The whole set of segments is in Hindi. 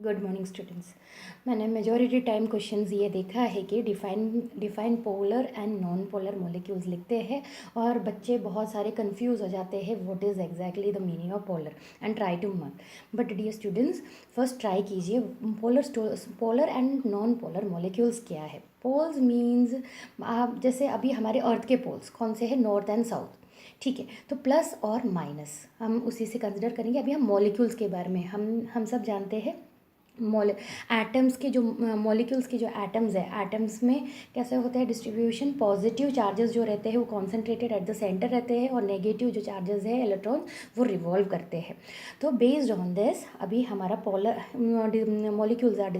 Good morning students. मैंने मेजॉरिटी टाइम क्वेश्चंस ये देखा है कि define polar and non polar molecules लिखते हैं और बच्चे बहुत सारे कंफ्यूज हो जाते हैं what is exactly the meaning of polar and try to mark. But dear students, first try कीजिए polar and non polar molecules क्या है। पोल्स मीन्स आप जैसे अभी हमारे अर्थ के पोल्स कौन से हैं, नॉर्थ एंड साउथ। ठीक है, तो प्लस और माइनस हम उसी से कंसिडर करेंगे। अभी हम मॉलिक्यूल्स के बारे में हम सब जानते हैं एटम्स के जो मॉलिक्यूल्स के जो एटम्स है, एटम्स में कैसे होता है डिस्ट्रीब्यूशन। पॉजिटिव चार्जेस जो रहते हैं वो कॉन्सेंट्रेटेड एट द सेंटर रहते हैं और नेगेटिव जो चार्जेस है इलेक्ट्रॉन वो रिवॉल्व करते हैं। तो बेस्ड ऑन दिस अभी हमारा polar molecules are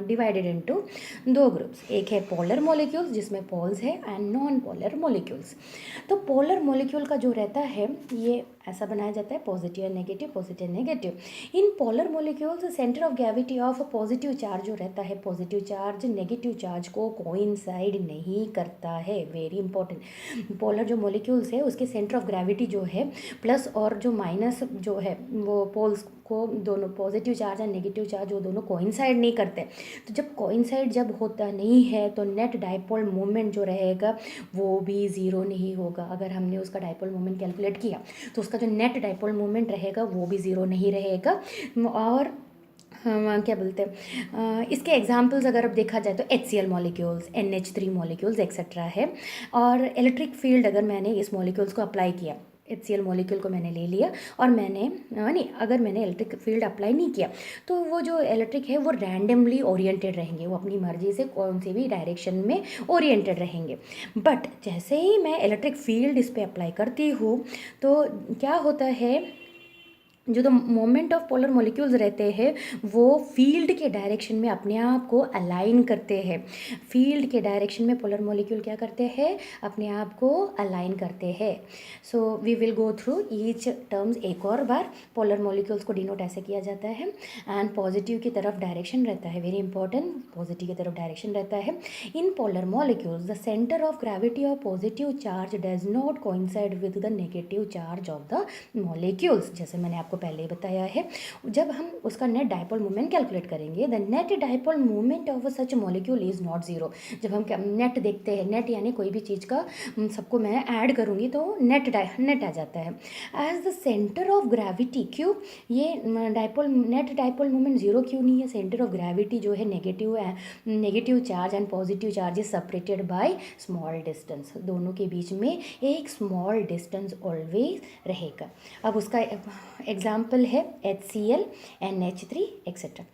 divided into दो ग्रुप्स। एक है पोलर मॉलिक्यूल्स जिसमें पोल्स है एंड नॉन पोलर मॉलिक्यूल्स। तो पोलर मॉलिक्यूल का जो रहता है ये ऐसा बनाया जाता है positive and negative, positive and negative. In polar molecules centre of gravity of positive charge जो रहता है, पॉजिटिव चार्ज नेगेटिव चार्ज को कोइंसाइड नहीं करता है। Very important. पोलर जो मॉलिक्यूल्स है उसके सेंटर ऑफ ग्रेविटी जो है प्लस और जो माइनस जो है वो पोल्स को दोनों positive charge and negative charge वो दोनों कोइंसाइड नहीं करते। तो जब कोइंसाइड जब होता नहीं है तो नेट डाइपोल मोमेंट जो रहेगा वो भी ज़ीरो नहीं होगा। अगर हमने उसका डाइपोल मोमेंट कैलकुलेट किया तो उसका जो नेट डाइपोल मोमेंट रहेगा वो भी ज़ीरो नहीं रहेगा। और क्या बोलते हैं इसके एग्जांपल्स अगर अब देखा जाए तो HCl molecules, NH3 molecules etcetera है। और इलेक्ट्रिक फील्ड अगर मैंने इस मॉलिक्यूल्स को अप्लाई किया, HCl मॉलिक्यूल को मैंने ले लिया और मैंने नहीं, अगर मैंने इलेक्ट्रिक फील्ड अप्लाई नहीं किया तो वो जो इलेक्ट्रिक है वो रैंडमली ओरिएंटेड रहेंगे, वो अपनी मर्जी से कौन सी भी डायरेक्शन में ओरिएंटेड रहेंगे। बट जैसे ही मैं इलेक्ट्रिक फील्ड इस पर अप्लाई करती हूँ तो क्या होता है, जो तो मोमेंट ऑफ पोलर मॉलिक्यूल्स रहते हैं वो फील्ड के डायरेक्शन में अपने आप को अलाइन करते हैं। फील्ड के डायरेक्शन में पोलर मॉलिक्यूल क्या करते हैं, अपने आप को अलाइन करते हैं। So we will go through each terms एक और बार। पोलर मॉलिक्यूल्स को डिनोट ऐसे किया जाता है एंड पॉजिटिव की तरफ डायरेक्शन रहता है, वेरी इंपॉर्टेंट, पॉजिटिव की तरफ डायरेक्शन रहता है। इन polar molecules the centre of gravity of positive charge does not coincide with the negative charge of the molecules. जैसे मैंने आपको पहले ही बताया है, जब हम उसका नेट डाइपोल मोमेंट कैलकुलेट करेंगे the net dipole moment of such molecule is not zero. जब हम नेट देखते हैं, नेट यानी कोई भी चीज़ का सबको मैं ऐड करूँगी तो नेट आ जाता है। As the centre of gravity, क्यों ये नेट डाइपोल मोमेंट जीरो क्यों नहीं है, सेंटर ऑफ ग्रेविटी जो है negative charge and positive charge is separated by small distance. दोनों के बीच में एक स्मॉल डिस्टेंस ऑलवेज रहेगा। अब उसका एग्जाम्पल है HCl, NH3 एक्सेट्रा।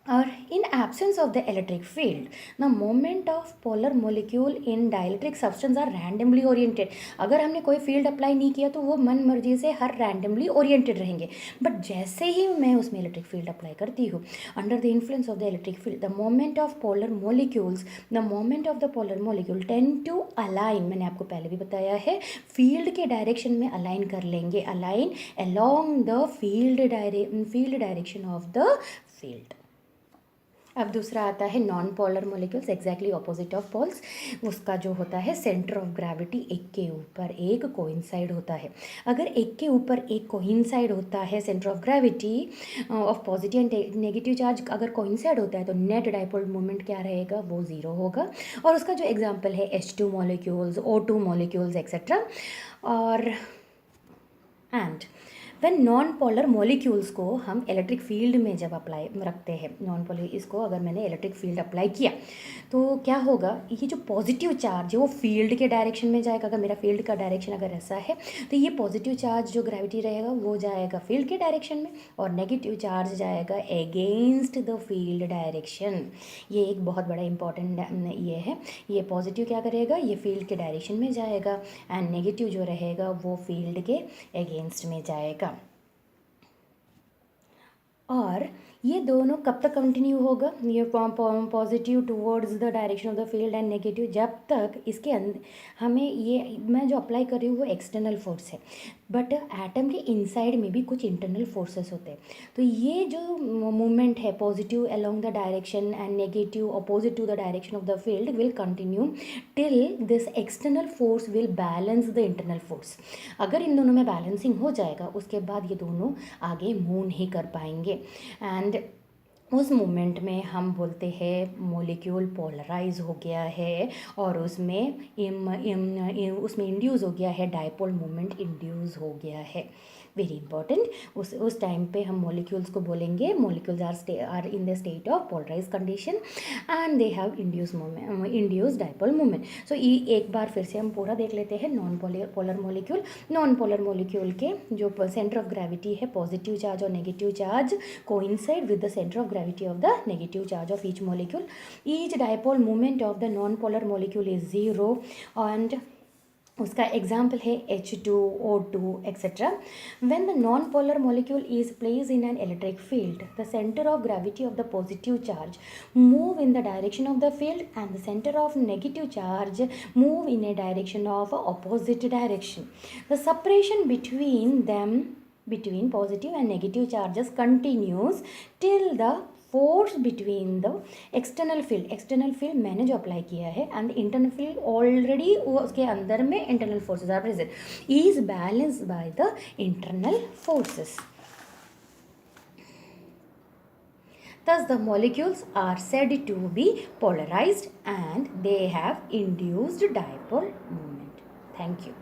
और in absence of the electric field the moment of polar molecule in dielectric substance are randomly oriented. अगर हमने कोई फील्ड अप्लाई नहीं किया तो वो मन मर्जी से हर रैंडमली ओरिएंटेड रहेंगे। बट जैसे ही मैं उसमें इलेक्ट्रिक फील्ड अप्लाई करती हूँ under the influence of the electric field the moment of polar molecule tend to align. मैंने आपको पहले भी बताया है फील्ड के डायरेक्शन में अलाइन कर लेंगे, align along the field direction of the field. अब दूसरा आता है non polar molecules, exactly opposite of poles. उसका जो होता है सेंटर ऑफ ग्रेविटी एक के ऊपर एक कोइंसाइड होता है। अगर एक के ऊपर एक कोइंसाइड होता है centre of gravity of positive and negative charge अगर कोइंसाइड होता है तो नेट डाइपोल मोमेंट क्या रहेगा, वो ज़ीरो होगा। और उसका जो एग्जाम्पल है H2 molecules, O2 molecules etcetera. और and when non polar molecules को हम इलेक्ट्रिक फील्ड में जब अप्लाई रखते हैं, नॉन पोलर इसको अगर मैंने इलेक्ट्रिक फील्ड अप्लाई किया तो क्या होगा, ये जो पॉजिटिव चार्ज है वो फील्ड के डायरेक्शन में जाएगा। अगर मेरा फील्ड का डायरेक्शन अगर ऐसा है तो ये पॉजिटिव चार्ज जो ग्रेविटी रहेगा वो जाएगा फील्ड के डायरेक्शन में और नेगेटिव चार्ज जाएगा अगेंस्ट द फील्ड डायरेक्शन। ये एक बहुत बड़ा इंपॉर्टेंट ये है। ये पॉजिटिव क्या करेगा, ये फील्ड के डायरेक्शन में जाएगा एंड नेगेटिव जो रहेगा वो फील्ड के अगेंस्ट में जाएगा। और ये दोनों कब तक कंटिन्यू होगा, ये positive towards the direction of the field and negative, जब तक इसके अंदर हमें ये मैं जो अप्लाई कर रही हूँ वो एक्सटर्नल फोर्स है। बट एटम के इनसाइड में भी कुछ इंटरनल फोर्सेस होते हैं। तो ये जो मूवमेंट है positive along the direction and negative opposite to the direction of the field will continue till this external force will balance the internal force. अगर इन दोनों में बैलेंसिंग हो जाएगा उसके बाद ये दोनों आगे मूव नहीं कर पाएंगे। एंड उस मोमेंट में हम बोलते हैं मॉलिक्यूल पोलराइज हो गया है और उसमें इंड्यूस हो गया है, डायपोल मोमेंट इंड्यूस हो गया है। वेरी इंपॉर्टेंट, उस टाइम पे हम मॉलिक्यूल्स को बोलेंगे molecules are in the state of polarize condition and they have induce dipole moment. So एक बार फिर से हम पूरा देख लेते हैं non polar molecule. Non polar molecule के जो सेंटर ऑफ ग्रेविटी है, पॉजिटिव चार्ज और negative charge coincide with the center of gravity of the negative charge of each molecule. Each dipole moment of the non-polar molecule is 0 and उसका एग्जाम्पल है H2, O2 etc. When the non-polar molecule is placed in an electric field, the center of gravity of the positive charge move in the direction of the field and the center of negative charge move in a direction of opposite direction. The separation between positive and negative charges continues till the force between the external field मैंने जो अप्लाई किया है एंड इंटरनल फील्ड ऑलरेडी उसके अंदर में internal forces are present is balance by the internal forces. Thus the molecules are said to be polarized and they have induced dipole moment. Thank you.